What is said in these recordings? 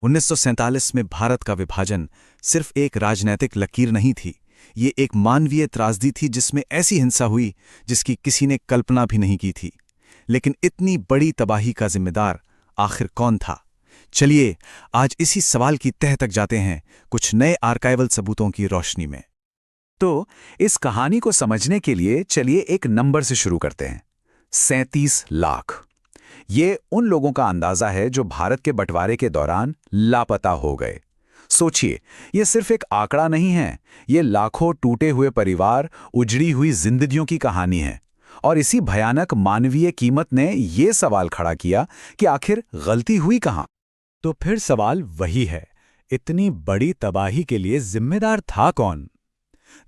1947 में भारत का विभाजन सिर्फ एक राजनैतिक लकीर नहीं थी, ये एक मानवीय त्रासदी थी जिसमें ऐसी हिंसा हुई जिसकी किसी ने कल्पना भी नहीं की थी। लेकिन इतनी बड़ी तबाही का जिम्मेदार आखिर कौन था? चलिए आज इसी सवाल की तह तक जाते हैं, कुछ नए आर्काइवल सबूतों की रोशनी में। तो इस कहानी को समझने के लिए चलिए एक नंबर से शुरू करते हैं। 37 लाख। ये उन लोगों का अंदाजा है जो भारत के बंटवारे के दौरान लापता हो गए। सोचिए, ये सिर्फ एक आंकड़ा नहीं है, ये लाखों टूटे हुए परिवार, उजड़ी हुई जिंदगियों की कहानी है। और इसी भयानक मानवीय कीमत ने ये सवाल खड़ा किया कि आखिर गलती हुई कहाँ? तो फिर सवाल वही है, इतनी बड़ी तबाही के लिए जिम्मेदार था कौन?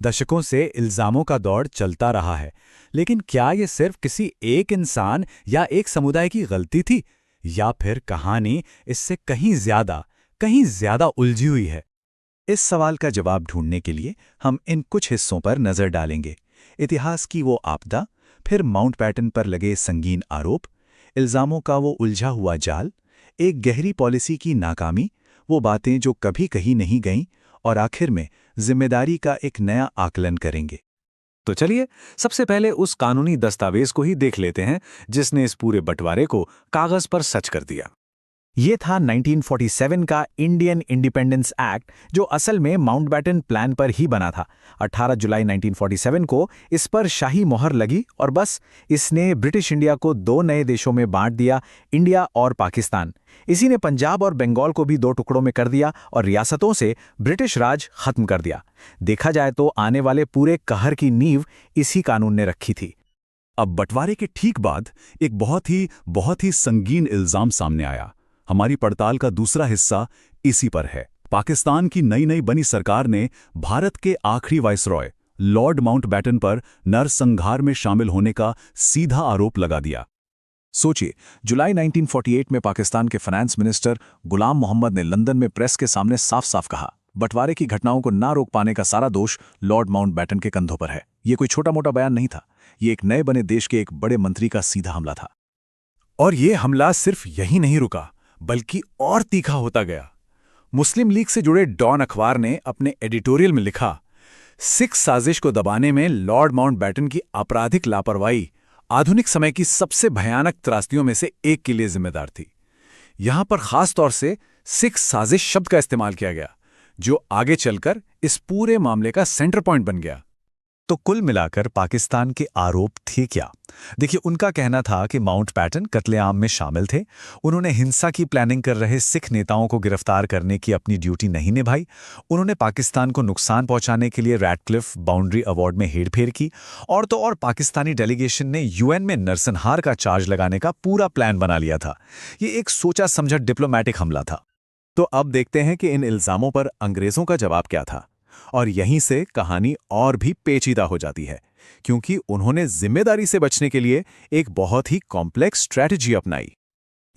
दशकों से इल्जामों का दौर चलता रहा है, लेकिन क्या ये सिर्फ किसी एक इंसान या एक समुदाय की गलती थी, या फिर कहानी इससे कहीं ज्यादा उलझी हुई है? इस सवाल का जवाब ढूंढने के लिए हम इन कुछ हिस्सों पर नजर डालेंगे। इतिहास की वो आपदा, फिर माउंटबैटन पर लगे संगीन आरोप, इल्जामों का वो उलझा हुआ जाल, एक गहरी पॉलिसी की नाकामी, वो बातें जो कभी कहीं नहीं गईं, और आखिर में जिम्मेदारी का एक नया आकलन करेंगे। तो चलिए सबसे पहले उस कानूनी दस्तावेज को ही देख लेते हैं जिसने इस पूरे बंटवारे को कागज पर सच कर दिया। ये था 1947 का इंडियन इंडिपेंडेंस एक्ट, जो असल में माउंटबैटन प्लान पर ही बना था। 18 जुलाई 1947 को इस पर शाही मोहर लगी और बस इसने ब्रिटिश इंडिया को दो नए देशों में बांट दिया, इंडिया और पाकिस्तान। इसी ने पंजाब और बंगाल को भी दो टुकड़ों में कर दिया और रियासतों से ब्रिटिश राज खत्म कर दिया। देखा जाए तो आने वाले पूरे कहर की नींव इसी कानून ने रखी थी। अब बंटवारे के ठीक बाद एक बहुत ही संगीन इल्जाम सामने आया। हमारी पड़ताल का दूसरा हिस्सा इसी पर है। पाकिस्तान की नई बनी सरकार ने भारत के आखिरी वाइसरॉय लॉर्ड माउंटबैटन पर नरसंहार में शामिल होने का सीधा आरोप लगा दिया। सोचिए, जुलाई 1948 में पाकिस्तान के फाइनेंस मिनिस्टर गुलाम मोहम्मद ने लंदन में प्रेस के सामने साफ-साफ कहा, बंटवारे की घटनाओं को ना रोक पाने का सारा दोष लॉर्ड माउंटबैटन के कंधों पर है। ये कोई छोटा-मोटा बयान नहीं था, ये एक नए बने देश के एक बड़े मंत्री का सीधा हमला था। और ये हमला सिर्फ यहीं नहीं रुका, बल्कि और तीखा होता गया। मुस्लिम लीग से जुड़े डॉन अखबार ने अपने एडिटोरियल में लिखा, सिख साजिश को दबाने में लॉर्ड माउंटबैटन की आपराधिक लापरवाही आधुनिक समय की सबसे भयानक त्रासदियों में से एक के लिए जिम्मेदार थी। यहां पर खास तौर से सिख साजिश शब्द का इस्तेमाल किया गया, जो आगे चलकर इस पूरे मामले का सेंटर पॉइंट बन गया। तो कुल मिलाकर पाकिस्तान के आरोप थे क्या? देखिए, उनका कहना था कि माउंटबैटन कत्लेआम में शामिल थे। उन्होंने हिंसा की प्लानिंग कर रहे सिख नेताओं को गिरफ्तार करने की अपनी ड्यूटी नहीं निभाई। उन्होंने पाकिस्तान को नुकसान पहुंचाने के लिए रैडक्लिफ बाउंड्री अवार्ड में हेरफेर की। और तो और पाकिस्तानी डेलीगेशन ने यूएन में नरसंहार का चार्ज लगाने का पूरा प्लान बना लिया था। ये एक सोचा समझा डिप्लोमैटिक हमला था। तो अब देखते हैं कि इन इल्जामों पर अंग्रेजों का जवाब क्या था। और यहीं से कहानी और भी पेचीदा हो जाती है, क्योंकि उन्होंने जिम्मेदारी से बचने के लिए एक बहुत ही कॉम्प्लेक्स स्ट्रैटेजी अपनाई।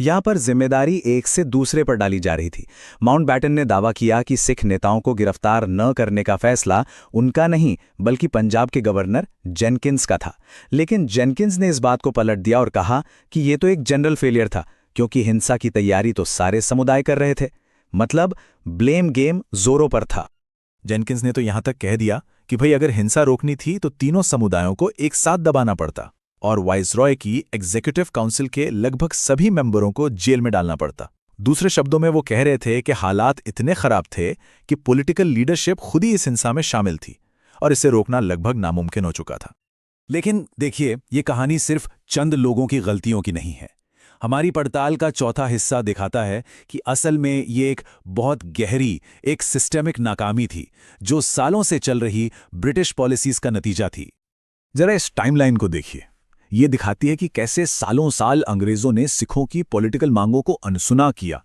यहां पर जिम्मेदारी एक से दूसरे पर डाली जा रही थी। माउंटबैटन ने दावा किया कि सिख नेताओं को गिरफ्तार न करने का फैसला उनका नहीं, बल्कि पंजाब के गवर्नर जेनकिंस का था। लेकिन जेनकिंस ने इस बात को पलट दिया और कहा कि यह तो एक जनरल फेलियर था, क्योंकि हिंसा की तैयारी तो सारे समुदाय कर रहे थे। मतलब ब्लेम गेम जोरों पर था। जेनकिंस ने तो यहां तक कह दिया कि भाई अगर हिंसा रोकनी थी तो तीनों समुदायों को एक साथ दबाना पड़ता और वाइसरॉय की एग्जीक्यूटिव काउंसिल के लगभग सभी मेंबरों को जेल में डालना पड़ता। दूसरे शब्दों में वो कह रहे थे कि हालात इतने खराब थे कि पॉलिटिकल लीडरशिप खुद ही इस हिंसा में शामिल थी और इसे रोकना लगभग नामुमकिन हो चुका था। लेकिन देखिए, ये कहानी सिर्फ चंद लोगों की गलतियों की नहीं है। हमारी पड़ताल का चौथा हिस्सा दिखाता है कि असल में ये एक बहुत गहरी, एक सिस्टेमिक नाकामी थी, जो सालों से चल रही ब्रिटिश पॉलिसीज का नतीजा थी। जरा इस टाइमलाइन को देखिए। ये दिखाती है कि कैसे सालों साल अंग्रेजों ने सिखों की पॉलिटिकल मांगों को अनसुना किया।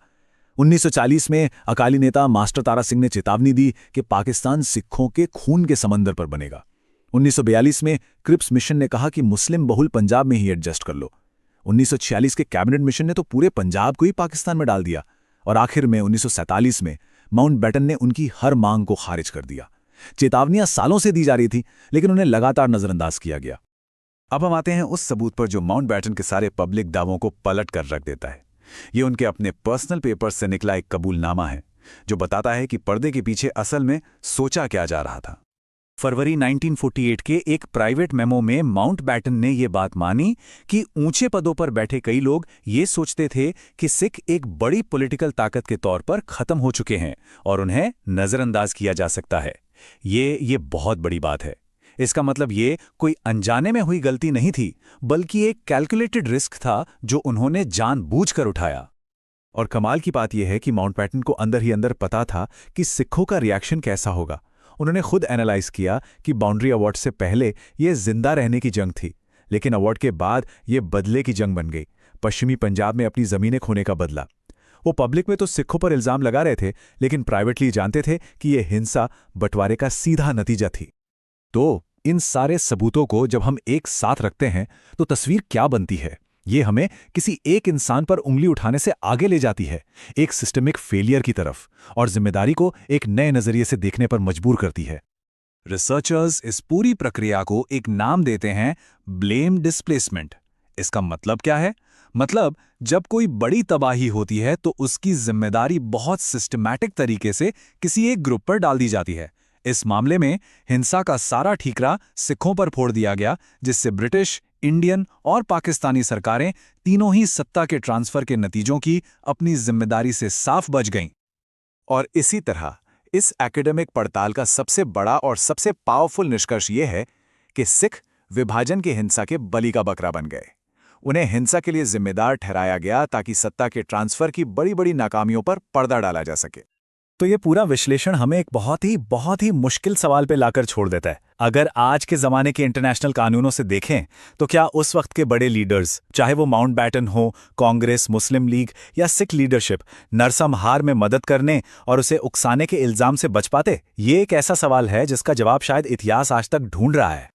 1940 में अकाली नेता मास्टर तारा सिंह ने चेतावनी दी कि पाकिस्तान सिखों के खून के समंदर पर बनेगा। 1942 में क्रिप्स मिशन ने कहा कि मुस्लिम बहुल पंजाब में ही एडजस्ट कर लो। 1946 के कैबिनेट मिशन ने तो पूरे पंजाब को ही पाकिस्तान में डाल दिया। और आखिर में 1947 में माउंटबैटन ने उनकी हर मांग को खारिज कर दिया। चेतावनियां सालों से दी जा रही थी, लेकिन उन्हें लगातार नजरअंदाज किया गया। अब हम आते हैं उस सबूत पर जो माउंटबैटन के सारे पब्लिक दावों को पलट कर रख देता है। ये उनके अपने पर्सनल पेपर्स से निकला एक कबूलनामा है जो बताता है कि पर्दे के पीछे असल में सोचा क्या जा रहा था। फरवरी 1948 के एक प्राइवेट मेमो में माउंटबैटन ने ये बात मानी कि ऊंचे पदों पर बैठे कई लोग ये सोचते थे कि सिख एक बड़ी पॉलिटिकल ताकत के तौर पर खत्म हो चुके हैं और उन्हें नजरअंदाज किया जा सकता है। ये बहुत बड़ी बात है। इसका मतलब ये कोई अनजाने में हुई गलती नहीं थी, बल्कि एक कैलकुलेटेड रिस्क था जो उन्होंने जानबूझकर उठाया। और कमाल की बात यह है कि माउंटबैटन को अंदर ही अंदर पता था कि सिखों का रिएक्शन कैसा होगा। उन्होंने खुद एनालाइज किया कि बाउंड्री अवार्ड से पहले ये जिंदा रहने की जंग थी, लेकिन अवार्ड के बाद ये बदले की जंग बन गई। पश्चिमी पंजाब में अपनी जमीनें खोने का बदला। वो पब्लिक में तो सिखों पर इल्जाम लगा रहे थे, लेकिन प्राइवेटली जानते थे कि ये हिंसा बंटवारे का सीधा नतीजा थी। तो इन सारे सबूतों को जब हम एक साथ रखते हैं तो तस्वीर क्या बनती है? ये हमें किसी एक इंसान पर उंगली उठाने से आगे ले जाती है, एक सिस्टमिक फेलियर की तरफ, और जिम्मेदारी को एक नए नजरिए से देखने पर मजबूर करती है। रिसर्चर्स इस पूरी प्रक्रिया को एक नाम देते हैं ब्लेम डिस्प्लेसमेंट। इसका मतलब क्या है? मतलब जब कोई बड़ी तबाही होती है तो उसकी जिम्मेदारी बहुत सिस्टमैटिक तरीके से किसी एक ग्रुप पर डाल दी जाती है। इस मामले में हिंसा का सारा ठीकरा सिखों पर फोड़ दिया गया, जिससे ब्रिटिश, इंडियन और पाकिस्तानी सरकारें तीनों ही सत्ता के ट्रांसफर के नतीजों की अपनी जिम्मेदारी से साफ बच गईं। और इसी तरह इस एकेडमिक पड़ताल का सबसे बड़ा और सबसे पावरफुल निष्कर्ष यह है कि सिख विभाजन की हिंसा के बलि का बकरा बन गए। उन्हें हिंसा के लिए जिम्मेदार ठहराया गया ताकि सत्ता के ट्रांसफर की बड़ी बड़ी नाकामियों पर पर्दा डाला जा सके। तो ये पूरा विश्लेषण हमें एक बहुत ही मुश्किल सवाल पे लाकर छोड़ देता है। अगर आज के ज़माने के इंटरनेशनल कानूनों से देखें तो क्या उस वक्त के बड़े लीडर्स, चाहे वो माउंटबैटन हो, कांग्रेस, मुस्लिम लीग या सिख लीडरशिप, नरसंहार में मदद करने और उसे उकसाने के इल्ज़ाम से बच पाते? ये एक ऐसा सवाल है जिसका जवाब शायद इतिहास आज तक ढूंढ रहा है।